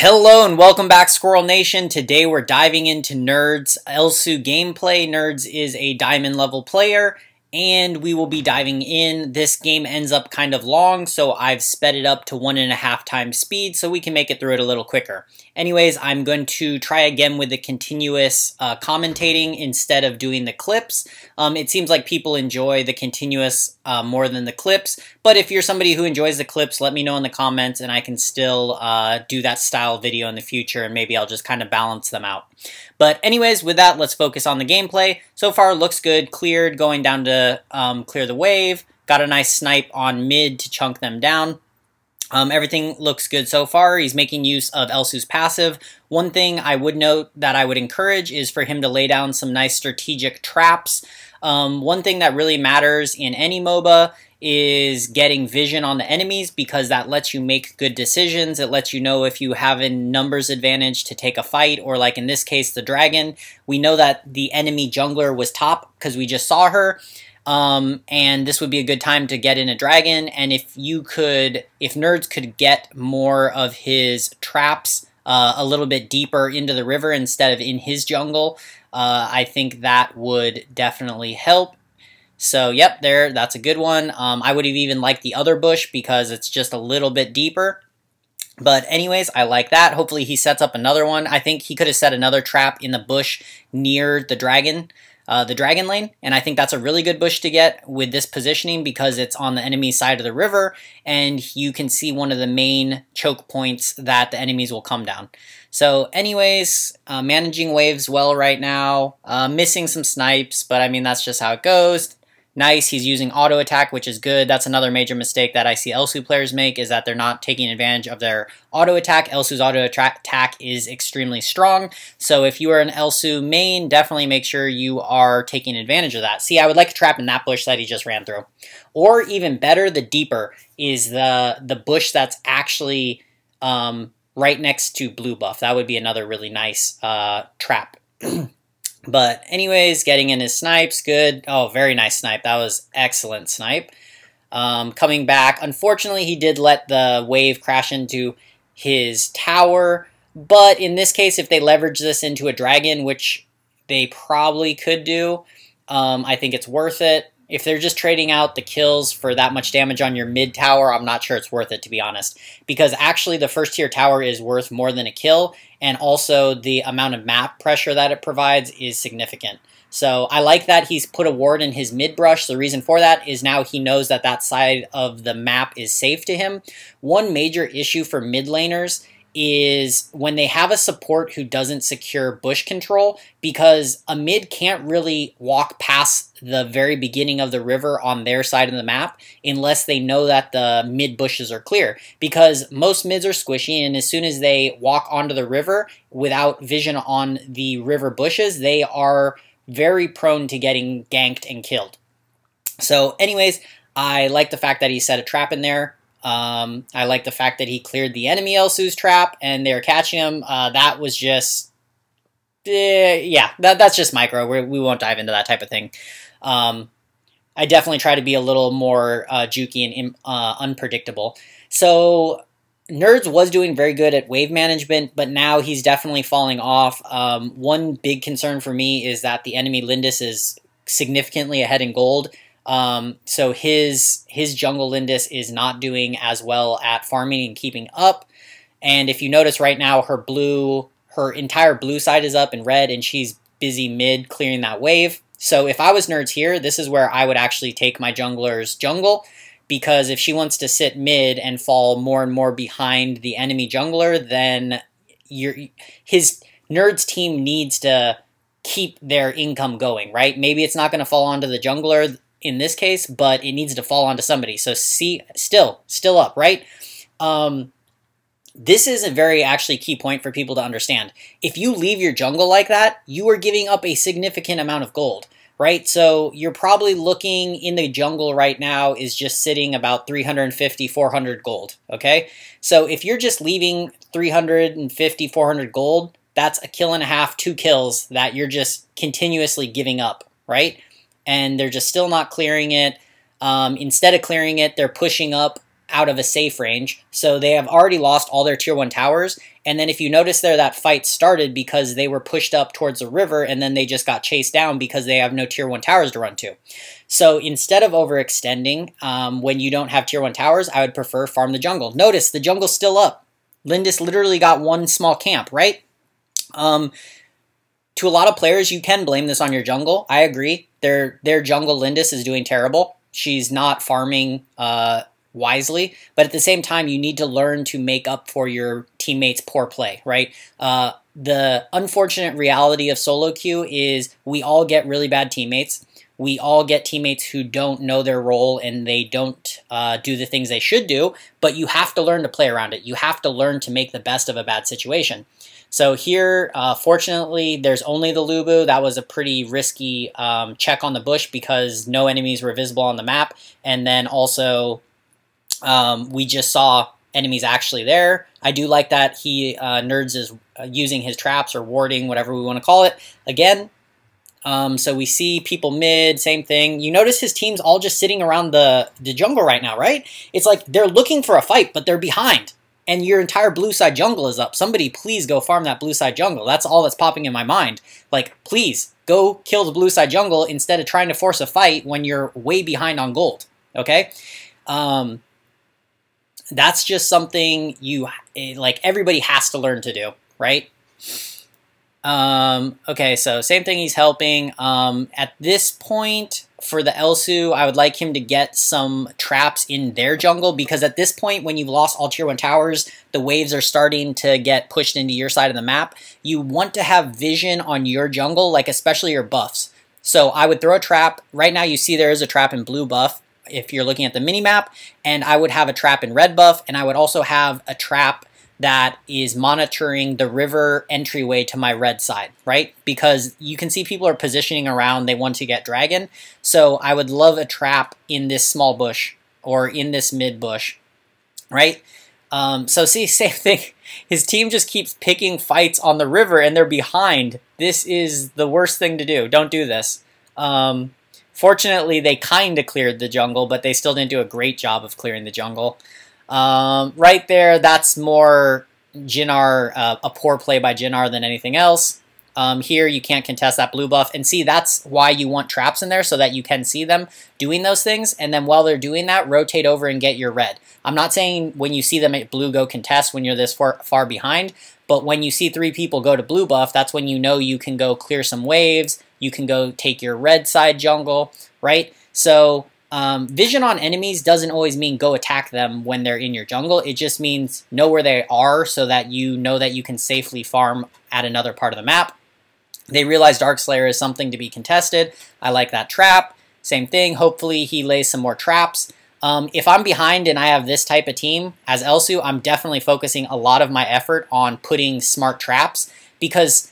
Hello and welcome back, Squirrel Nation. Today we're diving into Nerd's Elsu gameplay. Nerds is a diamond level player, and we will be diving in. This game ends up kind of long, so I've sped it up to 1.5 times speed so we can make it through it a little quicker. Anyways, I'm going to try again with the continuous commentating instead of doing the clips. It seems like people enjoy the continuous more than the clips, but if you're somebody who enjoys the clips, let me know in the comments and I can still do that style video in the future, and maybe I'll just kind of balance them out. But anyways, with that, let's focus on the gameplay. So far, looks good. Cleared, going down to clear the wave. Got a nice snipe on mid to chunk them down. Everything looks good so far. He's making use of Elsu's passive. One thing I would note that I would encourage is for him to lay down some nice strategic traps. One thing that really matters in any MOBA is getting vision on the enemies, because that lets you make good decisions. It lets you know if you have a numbers advantage to take a fight, or like in this case, the dragon. We know that the enemy jungler was top because we just saw her. And this would be a good time to get in a dragon, and if Nerds could get more of his traps a little bit deeper into the river instead of in his jungle, I think that would definitely help. So yep, that's a good one. I would have even liked the other bush because it's just a little bit deeper. But anyways, I like that. Hopefully he sets up another one. I think he could have set another trap in the bush near the dragon lane, and I think that's a really good bush to get with this positioning because it's on the enemy side of the river, and you can see one of the main choke points that the enemies will come down. So anyways, managing waves well right now, missing some snipes, but I mean, that's just how it goes. Nice, he's using auto attack, which is good. That's another major mistake that I see Elsu players make, is that they're not taking advantage of their auto attack. Elsu's auto attack is extremely strong, so if you are an Elsu main, definitely make sure you are taking advantage of that. See, I would like a trap in that bush that he just ran through. Or even better, the deeper, is the bush that's actually right next to blue buff. That would be another really nice trap. But anyways, getting in his snipes, good. Oh, very nice snipe. That was excellent snipe. Coming back, unfortunately, he did let the wave crash into his tower. But in this case, if they leverage this into a dragon, which they probably could do, I think it's worth it. If they're just trading out the kills for that much damage on your mid tower, I'm not sure it's worth it, to be honest. Because actually the first tier tower is worth more than a kill, and also the amount of map pressure that it provides is significant. So I like that he's put a ward in his mid brush. The reason for that is now he knows that that side of the map is safe to him. One major issue for mid laners is when they have a support who doesn't secure bush control, because a mid can't really walk past the very beginning of the river on their side of the map unless they know that the mid bushes are clear, because most mids are squishy, and as soon as they walk onto the river without vision on the river bushes, they are very prone to getting ganked and killed. So anyways, I like the fact that he set a trap in there. I like the fact that he cleared the enemy Elsu's trap and they're catching him. That was just, yeah, that's just micro. We won't dive into that type of thing. I definitely try to be a little more jukey and unpredictable. So Nerds was doing very good at wave management, but now he's definitely falling off. One big concern for me is that the enemy Lindis is significantly ahead in gold. So his jungle Lindis is not doing as well at farming and keeping up. And if you notice right now, her entire blue side is up in red, and she's busy mid clearing that wave. So if I was Nerds here, this is where I would actually take my jungler's jungle, because if she wants to sit mid and fall more and more behind the enemy jungler, then his Nerds team needs to keep their income going, right? Maybe it's not going to fall onto the jungler in this case, but it needs to fall onto somebody. So see, still up, right? This is a very actually key point for people to understand. If you leave your jungle like that, you are giving up a significant amount of gold, right? So you're probably looking in the jungle right now is just sitting about 350, 400 gold, okay? So if you're just leaving 350, 400 gold, that's a kill and a half, 2 kills that you're just continuously giving up, right? And they're just still not clearing it. Instead of clearing it, they're pushing up out of a safe range. So they have already lost all their tier 1 towers. And then if you notice there, that fight started because they were pushed up towards the river and then they just got chased down because they have no tier 1 towers to run to. So instead of overextending when you don't have tier 1 towers, I would prefer farm the jungle. Notice the jungle's still up. Lindis literally got one small camp, right? To a lot of players, you can blame this on your jungle. I agree. Their jungle Lindis is doing terrible. She's not farming wisely, but at the same time, you need to learn to make up for your teammates' poor play, right? The unfortunate reality of solo queue is we all get really bad teammates. We all get teammates who don't know their role and they don't do the things they should do, but you have to learn to play around it. You have to learn to make the best of a bad situation. So here, fortunately, there's only the Lubu. That was a pretty risky check on the bush because no enemies were visible on the map. And then also, we just saw enemies actually there. I do like that he, Nerds, is using his traps or warding, whatever we want to call it. Again, so we see people mid, same thing. You notice his team's all just sitting around the jungle right now, right? It's like they're looking for a fight, but they're behind. And your entire blue side jungle is up. Somebody please go farm that blue side jungle. That's all that's popping in my mind. Like, please, go kill the blue side jungle instead of trying to force a fight when you're way behind on gold, okay? That's just something like, everybody has to learn to do, right? Okay, so same thing, he's helping. At this point, for the Elsu, I would like him to get some traps in their jungle, because at this point, when you've lost all tier 1 towers, the waves are starting to get pushed into your side of the map. You want to have vision on your jungle, like especially your buffs. So I would throw a trap. Right now you see there is a trap in blue buff, if you're looking at the mini-map, and I would have a trap in red buff, and I would also have a trap that is monitoring the river entryway to my red side, right? Because you can see people are positioning around, they want to get dragon. So I would love a trap in this small bush or in this mid bush, right? So see, same thing. His team just keeps picking fights on the river and they're behind. This is the worst thing to do. Don't do this. Fortunately, they kind of cleared the jungle, but they still didn't do a great job of clearing the jungle. Right there, that's more Jinnar, a poor play by Jinnar than anything else. Here, you can't contest that blue buff. And see, that's why you want traps in there, so that you can see them doing those things. And then while they're doing that, rotate over and get your red. I'm not saying when you see them at blue, go contest when you're this far behind. But when you see 3 people go to blue buff, that's when you know you can go clear some waves. You can go take your red side jungle, right? So vision on enemies doesn't always mean go attack them when they're in your jungle. It just means know where they are so that you know that you can safely farm at another part of the map. They realize Darkslayer is something to be contested. I like that trap. Same thing. Hopefully he lays some more traps. If I'm behind and I have this type of team as Elsu, I'm definitely focusing a lot of my effort on putting smart traps, because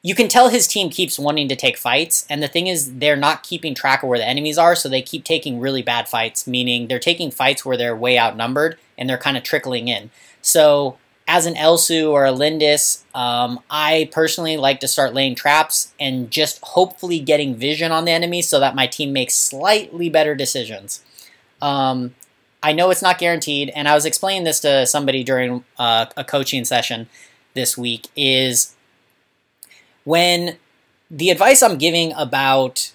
you can tell his team keeps wanting to take fights, and the thing is they're not keeping track of where the enemies are, so they keep taking really bad fights, meaning they're taking fights where they're way outnumbered, and they're kind of trickling in. So as an Elsu or a Lindis, I personally like to start laying traps and just hopefully getting vision on the enemy so that my team makes slightly better decisions. I know it's not guaranteed, and I was explaining this to somebody during a coaching session this week, is when the advice I'm giving about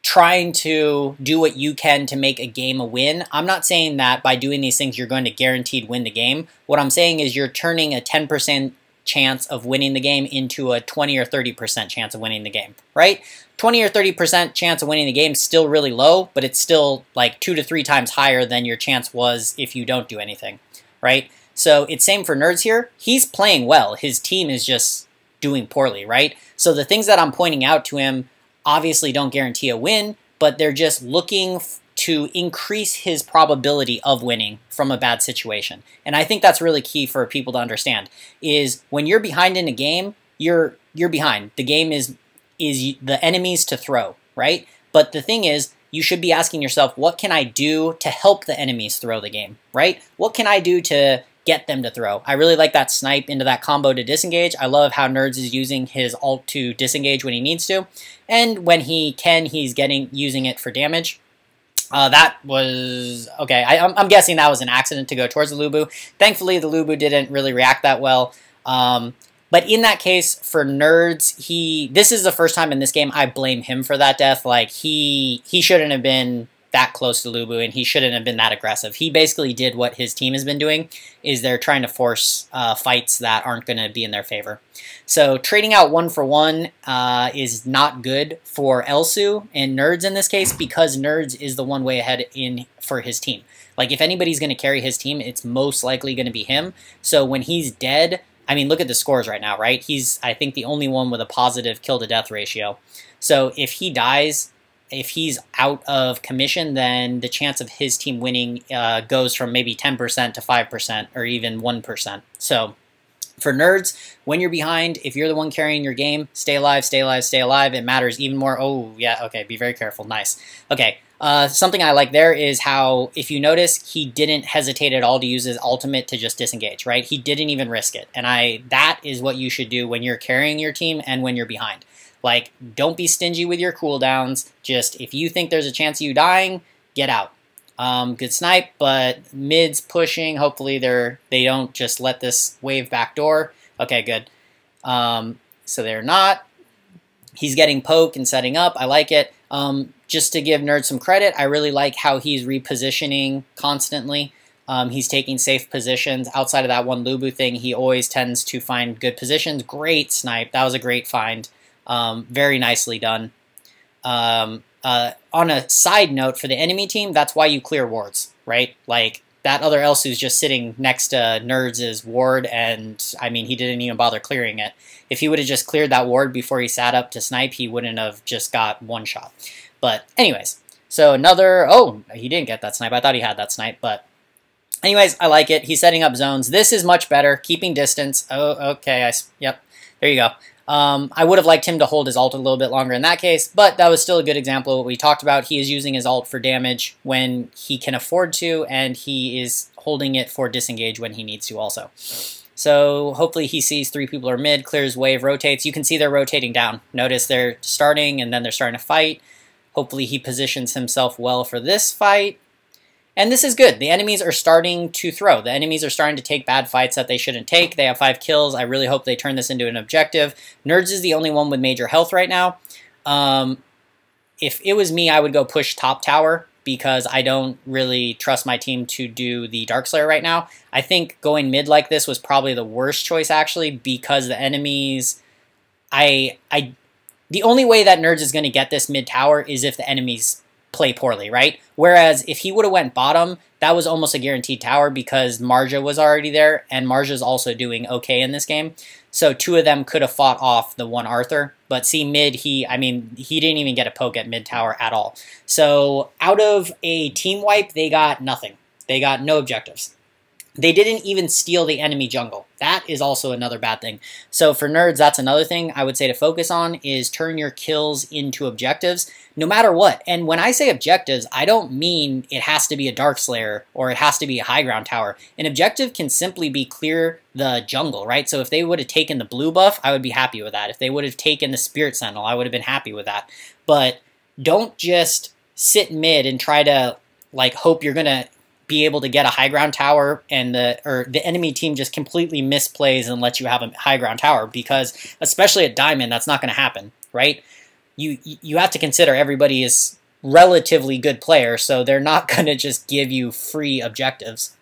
trying to do what you can to make a game a win, I'm not saying that by doing these things you're going to guaranteed win the game. What I'm saying is you're turning a 10% chance of winning the game into a 20 or 30% chance of winning the game, right? 20 or 30% chance of winning the game is still really low, but it's still like 2 to 3 times higher than your chance was if you don't do anything, right? So it's same for Nerds here. He's playing well. His team is just doing poorly, right? So the things that I'm pointing out to him obviously don't guarantee a win, but they're just looking to increase his probability of winning from a bad situation. And I think that's really key for people to understand, is when you're behind in a game, you're behind. The game is the enemies to throw, right? But the thing is, you should be asking yourself, what can I do to help the enemies throw the game, right? What can I do to get them to throw? I really like that snipe into that combo to disengage. I love how Nerds is using his ult to disengage when he needs to. And when he can, he's using it for damage. That was... Okay, I'm guessing that was an accident to go towards the Lubu. Thankfully, the Lubu didn't really react that well. But in that case, for Nerds, this is the first time in this game I blame him for that death. Like, he shouldn't have been that close to Lubu, and he shouldn't have been that aggressive. He basically did what his team has been doing, is they're trying to force fights that aren't going to be in their favor. So trading out 1 for 1 is not good for Elsu and Nerds in this case, because Nerds is the one way ahead for his team. Like, if anybody's going to carry his team, it's most likely going to be him. So when he's dead... I mean, look at the scores right now, right? He's, I think, the only one with a positive kill-to-death ratio. So if he dies, if he's out of commission, then the chance of his team winning goes from maybe 10% to 5% or even 1%. So for Nerds, when you're behind, if you're the one carrying your game, stay alive, stay alive, stay alive. It matters even more. Oh, yeah, okay, be very careful. Nice. Okay. Something I like there is how, if you notice, he didn't hesitate at all to use his ultimate to just disengage, right? He didn't even risk it. And that is what you should do when you're carrying your team and when you're behind. Like, don't be stingy with your cooldowns. Just, if you think there's a chance of you dying, get out. Good snipe, but mid's pushing. Hopefully they don't just let this wave backdoor. Okay, good. So they're not. He's getting poke and setting up. I like it. Just to give Nerd some credit, I really like how he's repositioning constantly. He's taking safe positions. Outside of that one Lubu thing, he always tends to find good positions. Great snipe. That was a great find. Very nicely done. On a side note, for the enemy team, that's why you clear wards, right? Like, that other Elsu's just sitting next to Nerds' ward, and, I mean, he didn't even bother clearing it. If he would have just cleared that ward before he sat up to snipe, he wouldn't have just got one shot. But anyways, so another... Oh, he didn't get that snipe. I thought he had that snipe, but... Anyways, I like it. He's setting up zones. This is much better. Keeping distance. Oh, okay. Yep. There you go. I would have liked him to hold his ult a little bit longer in that case, but that was still a good example of what we talked about. He is using his ult for damage when he can afford to, and he is holding it for disengage when he needs to also. So hopefully he sees 3 people are mid, clears wave, rotates. You can see they're rotating down. Notice they're starting, and then they're starting to fight. Hopefully he positions himself well for this fight. And this is good. The enemies are starting to throw. The enemies are starting to take bad fights that they shouldn't take. They have 5 kills. I really hope they turn this into an objective. Nerds is the only one with major health right now. If it was me, I would go push top tower because I don't really trust my team to do the Darkslayer right now. I think going mid like this was probably the worst choice, actually, because the enemies... The only way that Nerds is going to get this mid tower is if the enemies play poorly, right? Whereas if he would have went bottom, that was almost a guaranteed tower because Marja was already there, and Marja's also doing okay in this game. So 2 of them could have fought off the one Arthur. But see, mid, he didn't even get a poke at mid tower at all. So out of a team wipe, they got nothing. They got no objectives. They didn't even steal the enemy jungle. That is also another bad thing. So for Nerds, that's another thing I would say to focus on is turn your kills into objectives, no matter what. And when I say objectives, I don't mean it has to be a Darkslayer or it has to be a high ground tower. An objective can simply be clear the jungle, right? So if they would have taken the blue buff, I would be happy with that. If they would have taken the Spirit Sentinel, I would have been happy with that. But don't just sit mid and try to like hope you're going to be able to get a high ground tower and the enemy team just completely misplays and lets you have a high ground tower, because especially at Diamond, that's not going to happen, right? You have to consider everybody is relatively good player, so they're not going to just give you free objectives.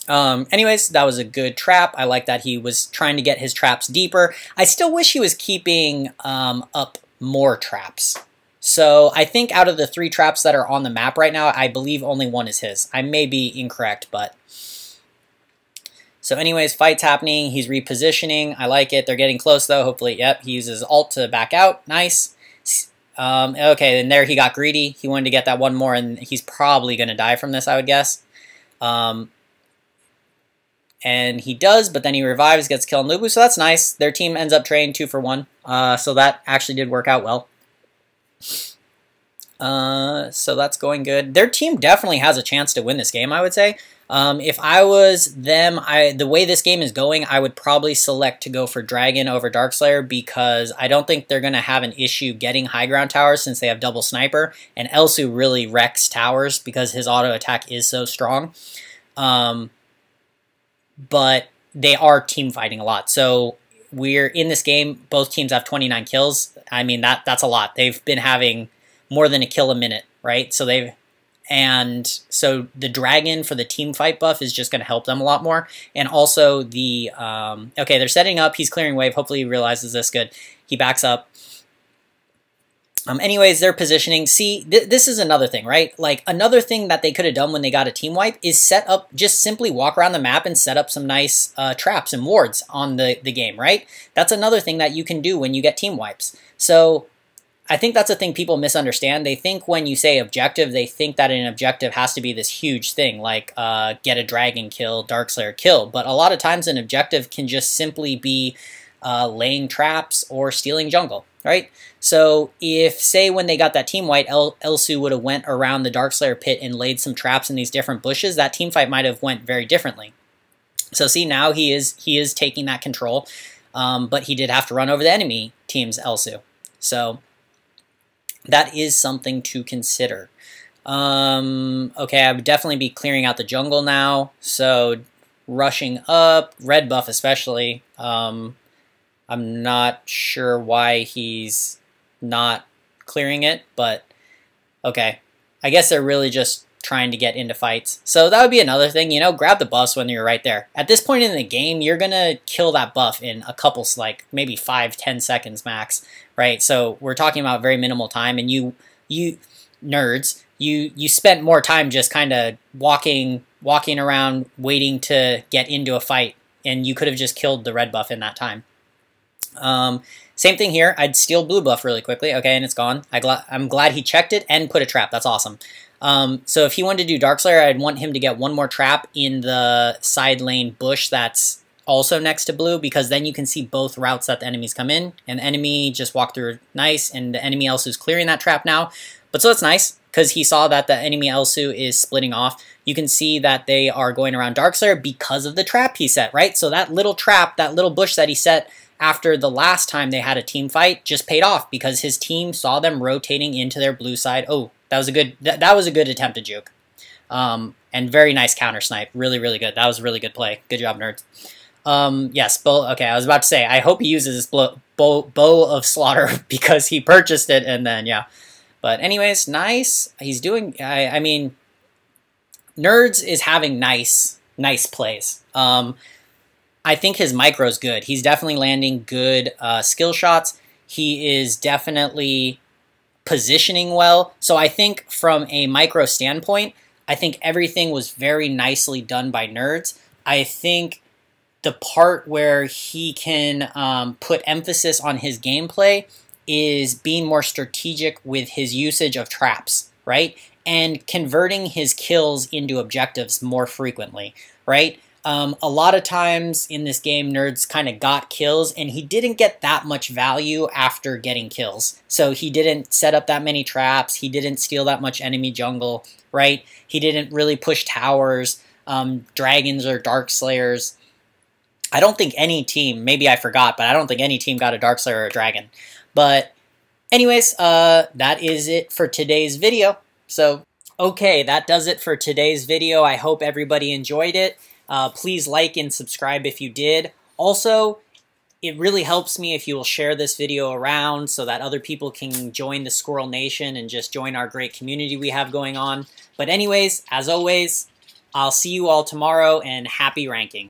Anyways, that was a good trap. I like that he was trying to get his traps deeper. I still wish he was keeping up more traps. So I think out of the 3 traps that are on the map right now, I believe only 1 is his. I may be incorrect, but... So anyways, fight's happening. He's repositioning. I like it. They're getting close, though. Hopefully, yep, he uses ult to back out. Nice. Okay, and there he got greedy. He wanted to get that 1 more, and he's probably going to die from this, I would guess. And he does, but then he revives, gets killed on Lubu, so that's nice. Their team ends up trading 2 for 1, so that actually did work out well. So that's going good. Their team definitely has a chance to win this game, I would say. If I was them, the way this game is going, I would probably select to go for Dragon over Darkslayer because I don't think they're going to have an issue getting high ground towers since they have double sniper, and Elsu really wrecks towers because his auto attack is so strong. But they are team fighting a lot. So we're in this game, both teams have 29 kills. I mean, that's a lot. They've been having more than a kill a minute, right? So so the Dragon for the team fight buff is just going to help them a lot more. And also the, okay, they're setting up. He's clearing wave. Hopefully he realizes this. Good. He backs up. Anyways, they're positioning. See, this is another thing, right? Like, another thing that they could have done when they got a team wipe is set up, just simply walk around the map and set up some nice traps and wards on the game, right? That's another thing that you can do when you get team wipes. So I think that's a thing people misunderstand. They think when you say objective, they think that an objective has to be this huge thing, like get a dragon kill, Darkslayer kill. But a lot of times an objective can just simply be laying traps or stealing jungle, right? So if, say, when they got that team wipe, Elsu would have went around the Darkslayer pit and laid some traps in these different bushes, that team fight might have went very differently. So see, now he is taking that control, but he did have to run over the enemy team's Elsu. So that is something to consider. Okay, I would definitely be clearing out the jungle now. So rushing up, red buff especially. I'm not sure why he's not clearing it, but okay. I guess they're really just trying to get into fights. So that would be another thing, you know, grab the buffs when you're right there. At this point in the game, you're going to kill that buff in a couple, like maybe 5-10 seconds max, right? So we're talking about very minimal time, and you nerds, you spent more time just kind of walking around waiting to get into a fight, and you could have just killed the red buff in that time. Same thing here. I'd steal blue buff really quickly. Okay, and it's gone. I'm glad he checked it and put a trap. That's awesome. So if he wanted to do Darkslayer, I'd want him to get one more trap in the side lane bush that's also next to blue, because then you can see both routes that the enemies come in, and the enemy just walked through nice, and the enemy Elsu is clearing that trap now. But so it's nice, because he saw that the enemy Elsu is splitting off. You can see that they are going around Darkslayer because of the trap he set, right? So that little trap, that little bush that he set after the last time they had a team fight just paid off, because his team saw them rotating into their blue side. Oh, that was a good attempt to juke. And very nice counter snipe. Really, really good. That was a really good play. Good job, nerds. Yes, okay, I was about to say, I hope he uses his bow of slaughter because he purchased it, and then, yeah. But anyways, nice. He's doing, I mean, nerds is having nice plays. I think his micro's good. He's definitely landing good skill shots. He is definitely positioning well. So I think from a micro standpoint, I think everything was very nicely done by nerds. I think the part where he can put emphasis on his gameplay is being more strategic with his usage of traps, right? And converting his kills into objectives more frequently, right? A lot of times in this game, nerds kind of got kills, and he didn't get that much value after getting kills. So he didn't set up that many traps, he didn't steal that much enemy jungle, right? He didn't really push towers, dragons or Darkslayers. I don't think any team, maybe I forgot, but I don't think any team got a Darkslayer or a dragon. But anyways, that is it for today's video. So, okay, that does it for today's video. I hope everybody enjoyed it. Please like and subscribe if you did. Also, it really helps me if you will share this video around so that other people can join the Squirrel Nation and just join our great community we have going on. But anyways, as always, I'll see you all tomorrow, and happy ranking.